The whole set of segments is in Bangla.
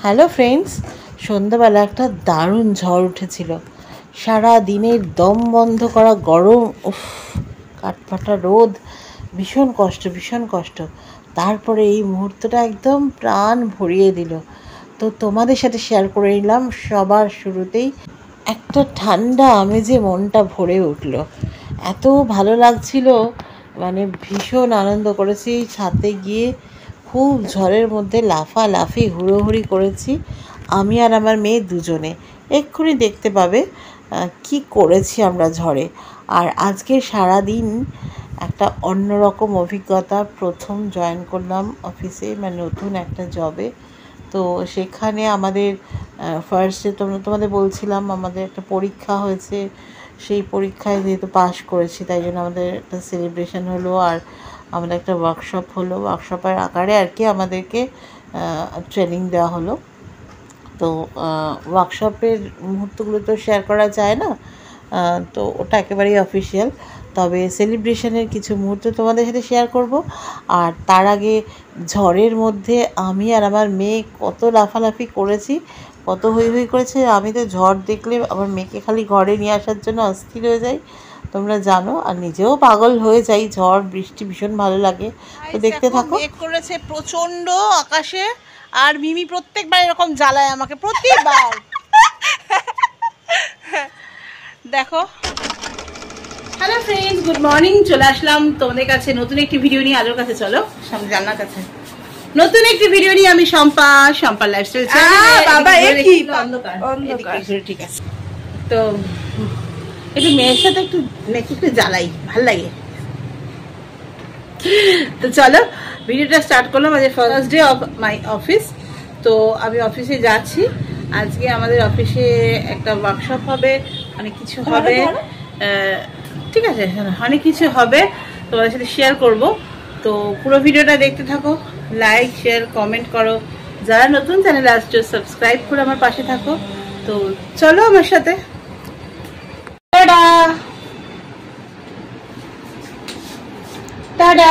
হ্যালো ফ্রেন্ডস, সন্ধ্যাবেলা একটা দারুণ ঝড় উঠেছিল। সারা দিনের দম বন্ধ করা গরম, উফ, কাঠফাটা রোদ, ভীষণ কষ্ট ভীষণ কষ্ট। তারপরে এই মুহূর্তটা একদম প্রাণ ভরিয়ে দিল। তো তোমাদের সাথে শেয়ার করে নিলাম সবার শুরুতেই। একটা ঠান্ডা আমেজে মনটা ভরে উঠল, এত ভালো লাগছিল, মানে ভীষণ আনন্দ করেছি। ছাদে গিয়ে খুব ঝড়ের মধ্যে লাফালাফি হুড়োহুড়ি করেছি আমি আর আমার মেয়ে দুজনে। এক্ষুনি দেখতে পাবে কি করেছি আমরা ঝড়ে। আর আজকে সারা দিন একটা অন্যরকম অভিজ্ঞতা। প্রথম জয়েন করলাম অফিসে, মানে নতুন একটা জবে। তো সেখানে আমাদের ফার্স্টে তোমাদের বলছিলাম আমাদের একটা পরীক্ষা হয়েছে। সেই পরীক্ষায় যেহেতু পাশ করেছি তাই জন্য আমাদের একটা সেলিব্রেশন হলো, আর আমাদের একটা ওয়ার্কশপ হলো। ওয়ার্কশপের আকারে আর কি আমাদেরকে ট্রেনিং দেওয়া হলো। তো ওয়ার্কশপের মুহূর্তগুলো তো শেয়ার করা যায় না, তো ওটা একেবারেই অফিসিয়াল। তবে সেলিব্রেশনের কিছু মুহূর্ত তোমাদের সাথে শেয়ার করব। আর তার আগে ঝড়ের মধ্যে আমি আর আমার মেয়ে কত লাফালাফি করেছি, কত হই হই করেছে। আমি তো ঝড় দেখলে আমার মেয়েকে খালি ঘরে নিয়ে আসার জন্য অস্থির হয়ে যাই, তোমরা জানো, আর নিজেও পাগল হয়ে যাই। ঝড় বৃষ্টি ভীষণ ভালো লাগে। তো দেখতে থাকো। মেঘ করেছে প্রচণ্ড আকাশে, আর মিমি প্রত্যেকবার এরকম জ্বালায় আমাকে, প্রতিবার। দেখো। Hello friends, good morning. চলে আসলাম তোমাদের কাছে নতুন একটি ভিডিও নিয়ে। আলোর কাছে চলো, সামনে জানলার কাছে। নতুন একটি ভিডিও নিয়ে আমি শম্পা লাইফস্টাইল চ্যানেল। ঠিক আছে, তো একটু মেয়ের সাথে একটু জ্বালাই, ভাল লাগে। তো চলো ভিডিওটা স্টার্ট করলাম। আজ first day of my office. তো আমি অফিসে যাচ্ছি। আজকে আমাদের অফিসে একটা ওয়ার্কশপ হবে, অনেক কিছু হবে। ঠিক আছে, অনেক কিছু হবে, তোমাদের সাথে শেয়ার করব। তো পুরো ভিডিওটা দেখতে থাকো, লাইক শেয়ার কমেন্ট করো। যারা নতুন চ্যানেলে আসছো সাবস্ক্রাইব করে আমার পাশে থাকো। তো চলো আমার সাথে। Tata tata.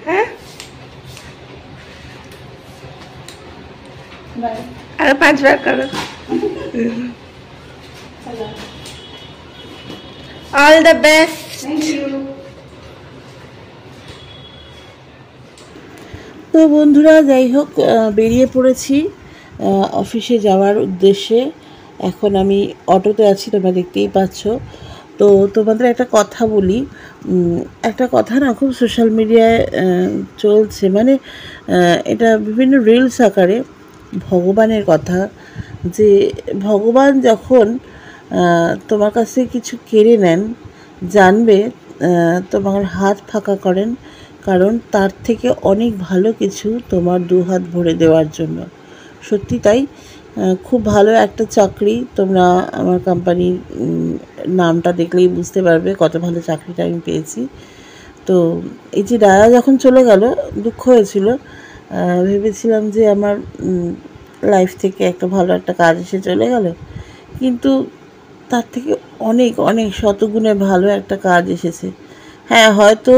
হ্যাঁ, আরো 5 বার করো। All the best. তো বন্ধুরা, যাই হোক, বেরিয়ে পড়েছি অফিসে যাওয়ার উদ্দেশ্যে। এখন আমি অটোতে আছি, তোমরা দেখতেই পাচ্ছ। তো তোমাদের একটা কথা বলি, একটা কথা না খুব সোশ্যাল মিডিয়ায় চলছে, মানে এটা বিভিন্ন রিলস আকারে ভগবানের কথা। যে ভগবান যখন তোমার কাছ থেকে কিছু কেড়ে নেন, জানবে তোমার হাত ফাঁকা করেন, কারণ তার থেকে অনেক ভালো কিছু তোমার দুহাত ভরে দেওয়ার জন্য। সত্যি তাই। খুব ভালো একটা চাকরি। তোমরা আমার কোম্পানির নামটা দেখলেই বুঝতে পারবে কত ভালো চাকরিটা আমি পেয়েছি। তো এই যে দাদা যখন চলে গেল, দুঃখ হয়েছিল। ভেবেছিলাম যে আমার লাইফ থেকে একটা ভালো একটা কাজ এসে চলে গেল, কিন্তু তার থেকে অনেক অনেক শতগুণে ভালো একটা কাজ এসেছে। হ্যাঁ, হয়তো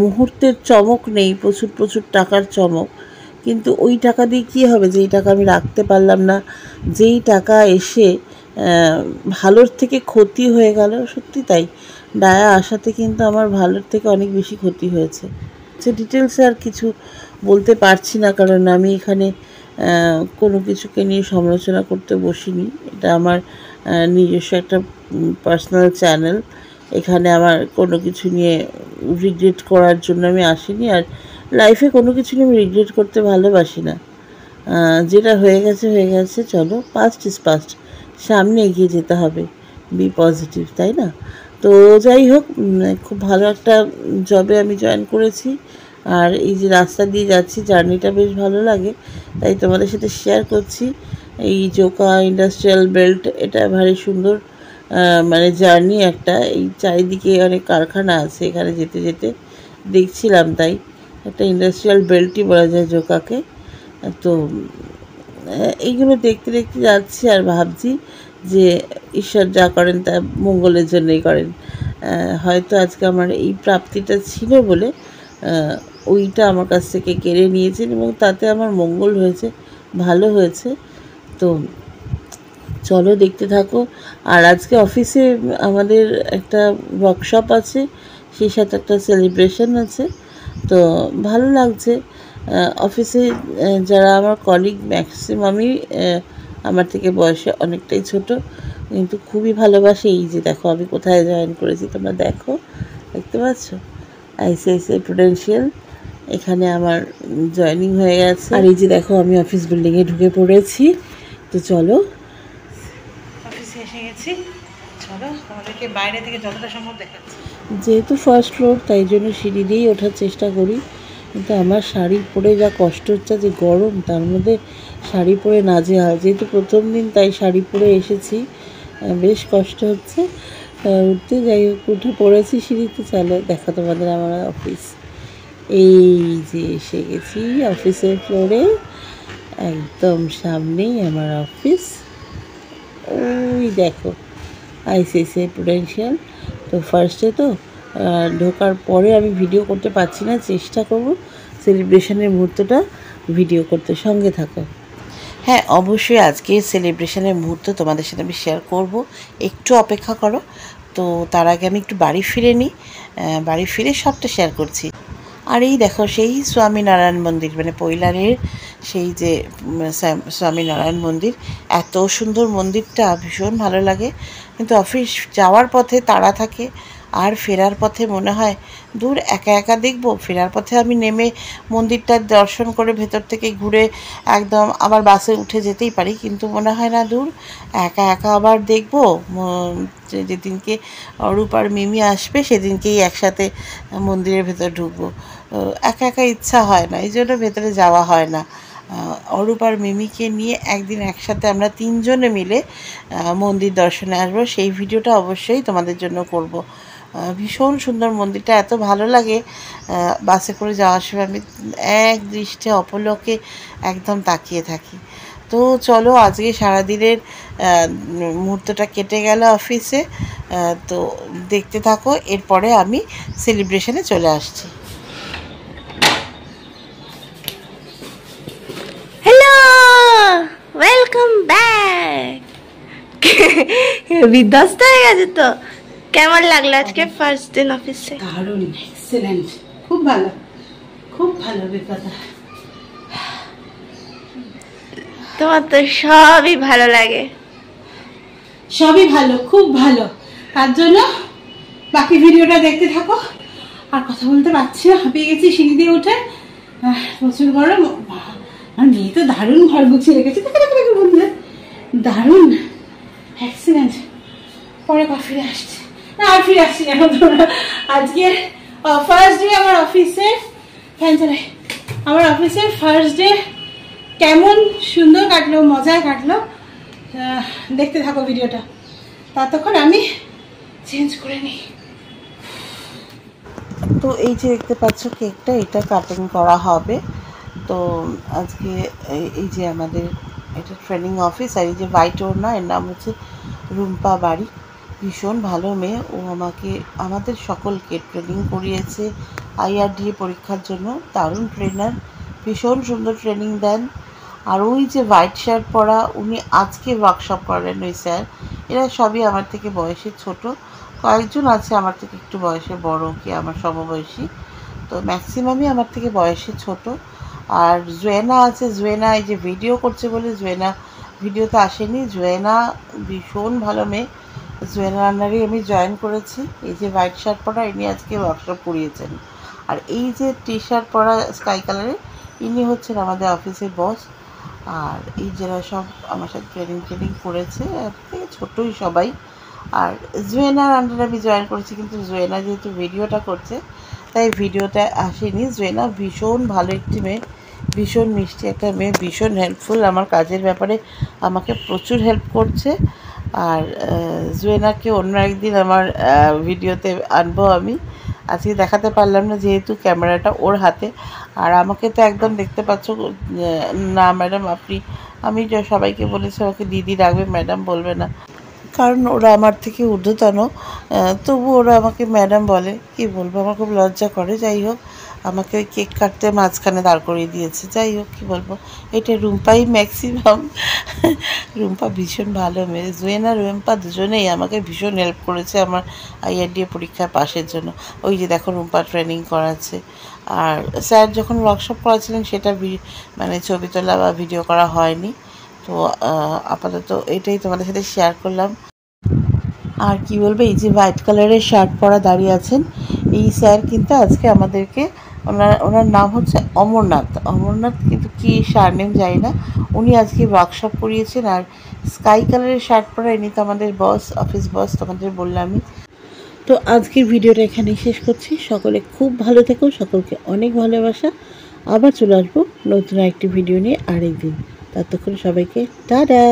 মুহূর্তের চমক নেই, প্রচুর প্রচুর টাকার চমক, কিন্তু ওই টাকা দিয়ে কী হবে যেই টাকা আমি রাখতে পারলাম না, যেই টাকা এসে ভালোর থেকে ক্ষতি হয়ে গেল। সত্যি তাই, ডায়া আসাতে কিন্তু আমার ভালোর থেকে অনেক বেশি ক্ষতি হয়েছে। সে ডিটেলসে আর কিছু বলতে পারছি না, কারণ আমি এখানে কোনো কিছুকে নিয়ে সমালোচনা করতে বসিনি। এটা আমার নিজস্ব একটা পার্সোনাল চ্যানেল। এখানে আমার কোনো কিছু নিয়ে রিগ্রেট করার জন্য আমি আসিনি, আর লাইফে কোনো কিছু নিয়ে আমি রিগ্রেট করতে ভালোবাসি না। যেটা হয়ে গেছে হয়ে গেছে, চলো, পাস্ট ইজ পাস্ট, সামনে এগিয়ে যেতে হবে, বি পজিটিভ, তাই না? তো যাই হোক, খুব ভালো একটা জবে আমি জয়েন করেছি। আর এই যে রাস্তা দিয়ে যাচ্ছি, জার্নিটা বেশ ভালো লাগে, তাই তোমাদের সাথে শেয়ার করছি। এই জোকা ইন্ডাস্ট্রিয়াল বেল্ট, এটা ভারী সুন্দর মানে জার্নি একটা। এই চারিদিকে অনেক কারখানা আছে, এখানে যেতে যেতে দেখছিলাম, তাই একটা ইন্ডাস্ট্রিয়াল বেল্টই বলা যায় জোকাকে। তো এইগুলো দেখতে দেখতে যাচ্ছি আর ভাবছি যে ঈশ্বর যা করেন তা মঙ্গলের জন্যই করেন। হয়তো আজকে আমার এই প্রাপ্তিটা ছিল বলে ওইটা আমার কাছ থেকে কেড়ে নিয়েছেন এবং তাতে আমার মঙ্গল হয়েছে, ভালো হয়েছে। তো চলো দেখতে থাকো। আর আজকে অফিসে আমাদের একটা ওয়ার্কশপ আছে, সেই সাথে একটা সেলিব্রেশন আছে। তো ভালো লাগছে। অফিসে যারা আমার কলিগ ম্যাক্সিমামই আমার থেকে বয়সে অনেকটাই ছোট, কিন্তু খুবই ভালোবাসে। এই যে দেখো আমি কোথায় জয়েন করেছি, তোমরা দেখো, দেখতে পাচ্ছ, আইসিআইসিআই প্রুডেন্সিয়াল, এখানে আমার জয়েনিং হয়ে গেছে। আর এই যে দেখো আমি অফিস বিল্ডিংয়ে ঢুকে পড়েছি। তো চলো, অফিসে এসে গেছি, চলো তোমাদেরকে বাইরে থেকে যতটা সম্ভব দেখাচ্ছি। যেহেতু ফার্স্ট ফ্লোর, তাই জন্য সিঁড়ি দিয়েই ওঠার চেষ্টা করি, কিন্তু আমার শাড়ি পরে যা কষ্ট হচ্ছে, যে গরম, তার মধ্যে শাড়ি পরে নাজেহাল। যেহেতু প্রথম দিন, তাই শাড়ি পরে এসেছি, বেশ কষ্ট হচ্ছে উঠতে। যাই হোক, উঠে পড়েছি সিঁড়িতে। চলো দেখা তোমাদের আমার অফিস। এই যে এসে গেছি অফিসের ফ্লোরে, একদম সামনেই আমার অফিস। ওই দেখো আইসিআইসিআই প্রুডেন্সিয়াল। তো ফার্স্টে তো ঢোকার পরে আমি ভিডিও করতে পারছি না, চেষ্টা করব সেলিব্রেশনের মুহূর্তটা ভিডিও করতে। সঙ্গে থাকো। হ্যাঁ, অবশ্যই আজকে সেলিব্রেশনের মুহূর্ত তোমাদের সাথে আমি শেয়ার করব, একটু অপেক্ষা করো। তো তার আগে আমি একটু বাড়ি ফিরে নিই, বাড়ি ফিরে সবটা শেয়ার করছি। আর এই দেখো সেই স্বামীনারায়ণ মন্দির, মানে পৈলারের সেই যে স্বামীনারায়ণ মন্দির, এত সুন্দর মন্দিরটা, ভীষণ ভালো লাগে। কিন্তু অফিস যাওয়ার পথে তাড়া থাকে, আর ফেরার পথে মনে হয় দূর একা একা দেখব। ফেরার পথে আমি নেমে মন্দিরটা দর্শন করে ভেতর থেকে ঘুরে একদম আবার বাসে উঠে যেতেই পারি, কিন্তু মনে হয় না দূর একা একা আবার দেখব। যেদিনকে অরূপ আর মিমি আসবে সেদিনকেই একসাথে মন্দিরের ভেতর ঢুকবো। একা একা ইচ্ছা হয় না, এই জন্য ভেতরে যাওয়া হয় না। অরূপ আর মিমিকে নিয়ে একদিন একসাথে আমরা তিনজনে মিলে মন্দির দর্শনে আসবো। সেই ভিডিওটা অবশ্যই তোমাদের জন্য করব। ভীষণ সুন্দর মন্দিরটা, এত ভালো লাগে। বাসে করে যাওয়ার সময় আমি এক দৃষ্টে অপলকে একদম তাকিয়ে থাকি। তো চলো, আজকে সারাদিনের মুহূর্তটা কেটে গেল অফিসে। তো দেখতে থাকো, এরপরে আমি সেলিব্রেশনে চলে আসছি। Hello, welcome back. বিধ্বস্ত হয়ে গেছে তো। কেমন লাগলো আজকে ফার্স্ট দিন অফিসে? দারুণ, এক্সেলেন্ট, খুব ভালো, খুব ভালো অভিজ্ঞতা। তোমার তো সবই ভালো লাগে। সবই ভালো, খুব ভালো। তার জন্য বাকি ভিডিওটা দেখতে থাকো। আর কথা বলতে পারছি না, হাঁপিয়ে গেছি সিঁড়ি দিয়ে উঠে, প্রচুর গরম। আর মেয়ে তো দারুণ ঘর গুছিয়ে রেখেছে, বললে দারুণ, এক্সিলেন্ট। পরে ফিরে আসছে না, আর ফিরে আসছি না। আজকে ফার্স্ট ডে আমার অফিসে, ফ্যান চালাই, আমার অফিসের ফার্স্ট ডে কেমন সুন্দর কাটলো, মজায় কাটলো। দেখতে থাকো ভিডিওটা, ততক্ষণ আমি চেঞ্জ করে নিই। তো এই যে দেখতে পাচ্ছ কেকটা, এটা কাটিং করা হবে। তো আজকে এই যে আমাদের এটা ট্রেনিং অফিস, আর এই যে হোয়াইট ওড়না, এর নাম হচ্ছে রুম্পা বাড়ি। ভীষণ ভালো মেয়ে, ও আমাদের সকলকে ট্রেনিং করিয়েছে IRDA পরীক্ষার জন্য। দারুণ ট্রেনার, ভীষণ সুন্দর ট্রেনিং দেন। আর ওই যে হোয়াইট শার্ট পরা, উনি আজকে ওয়ার্কশপ করেন ওই স্যার। এরা সবই আমার থেকে বয়সে ছোট, কয়েকজন আছে আমার থেকে একটু বয়সে বড়, কি আমার সমবয়সী। তো ম্যাক্সিমামই আমার থেকে বয়সে ছোট। আর জুয়েনা আছে, জুয়েনা এই যে ভিডিও করছে বলে জুয়েনা ভিডিওতে আসেনি। জুয়েনা ভীষণ ভালো মেয়ে, জুয়েনার আন্ডারে আমি জয়েন করেছি। এই যে হোয়াইট শার্ট পরা, ইনি আজকে ওয়ার্কশপ করিয়েছেন। আর এই যে টি শার্ট পরা স্কাই কালারের, ইনি হচ্ছেন আমাদের অফিসের বস। আর এই যারা সব আমার সাথে ট্রেনিং করেছে, থেকে ছোটোই সবাই। আর জুয়েনার আন্ডারে আমি জয়েন করেছি, কিন্তু জুয়েনা যেহেতু ভিডিওটা করছে তাই ভিডিওটা আসেনি। জুয়েনা ভীষণ ভালো একটি মেয়ে, ভীষণ মিষ্টি একটা মেয়ে, ভীষণ হেল্পফুল। আমার কাজের ব্যাপারে আমাকে প্রচুর হেল্প করছে। আর জুয়েনাকে অন্য একদিন আমার ভিডিওতে আনবো আমি, আজকে দেখাতে পারলাম না যেহেতু ক্যামেরাটা ওর হাতে। আর আমাকে তো একদম দেখতে পাচ্ছ না ম্যাডাম, আমি সবাইকে বলেছি আমাকে দিদি রাখবে, ম্যাডাম বলবে না, কারণ ওরা আমার থেকে ঊর্ধ্বতন। তবু ওরা আমাকে ম্যাডাম বলে, কি বলবো, আমার খুব লজ্জা করে। যাই হোক, আমাকে ওই কেক কাটতে মাঝখানে দাঁড় করিয়ে দিয়েছে। যাই হোক, কী বলবো, এটা রুম্পাই ম্যাক্সিমাম। রুম্পা ভীষণ ভালো মেয়ে, জুয়েন আর রুম্পা দুজনেই আমাকে ভীষণ হেল্প করেছে আমার IRDA পরীক্ষার পাশের জন্য। ওই যে দেখো রুম্পা ট্রেনিং করাচ্ছে। আর স্যার যখন ওয়ার্কশপ করাছিলেন সেটা মানে ছবি তোলা বা ভিডিও করা হয়নি। তো আপাতত এটাই তোমাদের সাথে শেয়ার করলাম। আর কি বলবো, এই যে হোয়াইট কালারের শার্ট পরা দাঁড়িয়ে আছেন, এই স্যার কিন্তু আজকে আমাদেরকে, ওনার নাম হচ্ছে অমরনাথ, কিন্তু কি সারনেম জানি না। উনি আজকে ওয়ার্কশপ করিয়েছেন। আর স্কাই কালারের শার্ট পরা ইনি তো আমাদের বস, অফিস বস, তোমাদের বললামই। তো আজকের ভিডিওটা এখানেই শেষ করছি। সকলে খুব ভালো থেকো, সকলকে অনেক ভালোবাসা। আবার চলে আসবো নতুন একটি ভিডিও নিয়ে আরেকদিন। ততক্ষণ সবাইকে টাটা।